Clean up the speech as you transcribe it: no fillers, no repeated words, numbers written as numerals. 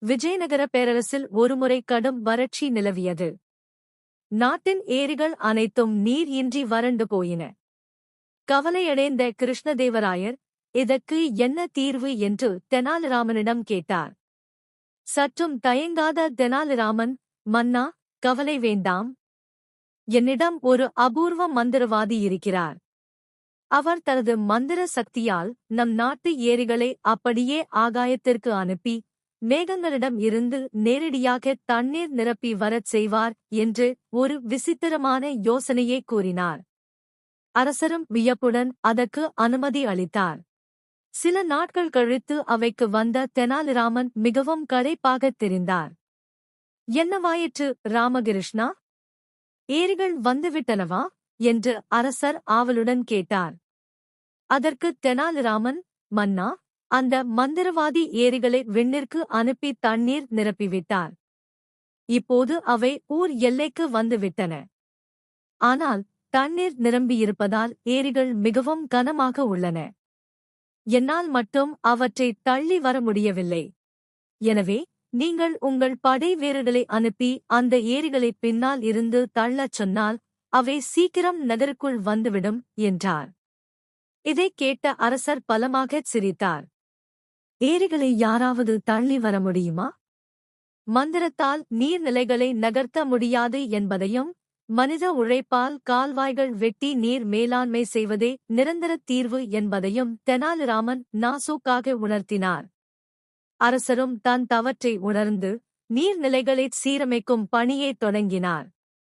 விஜயநகர பேரரசில் ஒருமுறை கடும் வறட்சி நிலவியது. நாட்டின் ஏரிகள் அனைத்தும் நீர் இன்றி வறண்டு போயின. கவலையடைந்த கிருஷ்ணதேவராயர், இதற்கு என்ன தீர்வு என்று தெனாலிராமனிடம் கேட்டார். சற்றும் தயங்காத தெனாலிராமன், மன்னா, கவலை வேண்டாம். என்னிடம் ஒரு அபூர்வ மந்திரவாதி இருக்கிறார். அவர் தனது மந்திர சக்தியால் நம் நாட்டு ஏரிகளை அப்படியே ஆகாயத்திற்கு அனுப்பி மேகங்களிடம் இருந்து நேரடியாக தண்ணீர் நிரப்பி வரச் செய்வார் என்று ஒரு விசித்திரமான யோசனையை கூறினார். அரசரும் வியப்புடன் அதற்கு அனுமதி அளித்தார். சில நாட்கள் கழித்து அவைக்கு வந்த தெனாலிராமன் மிகவும் களைப்பாகத் தெரிந்தார். என்னவாயிற்று ராமகிருஷ்ணா? ஏரிகள் வந்துவிட்டனவா என்று அரசர் ஆவலுடன் கேட்டார். அதற்கு தெனாலிராமன், மன்னா, அந்த மந்திரவாதி ஏரிகளை விண்ணிற்கு அனுப்பி தண்ணீர் நிரப்பிவிட்டார். இப்போது அவை ஊர் எல்லைக்கு வந்துவிட்டன. ஆனால் தண்ணீர் நிரம்பியிருப்பதால் ஏரிகள் மிகவும் கனமாக உள்ளன. என்னால் மட்டும் அவற்றை தள்ளி வர முடியவில்லை. எனவே நீங்கள் உங்கள் படை வீரர்களை அனுப்பி அந்த ஏரிகளை பின்னால் இருந்து தள்ளச் சொன்னால் அவை சீக்கிரம் நகருக்குள் வந்துவிடும் என்றார். இதைக் கேட்ட அரசர் பலமாகச் சிரித்தார். ஏரிகளை யாராவது தள்ளி வர முடியுமா? மந்திரத்தால் நீர்நிலைகளை நகர்த்த முடியாது என்பதையும், மனித உழைப்பால் கால்வாய்கள் வெட்டி நீர் மேலாண்மை செய்வதே நிரந்தர தீர்வு என்பதையும் தெனாலிராமன் நாசூக்காக உணர்த்தினார். அரசரும் தன் தவற்றை உணர்ந்து நீர்நிலைகளைச் சீரமைக்கும் பணியைத் தொடங்கினார்.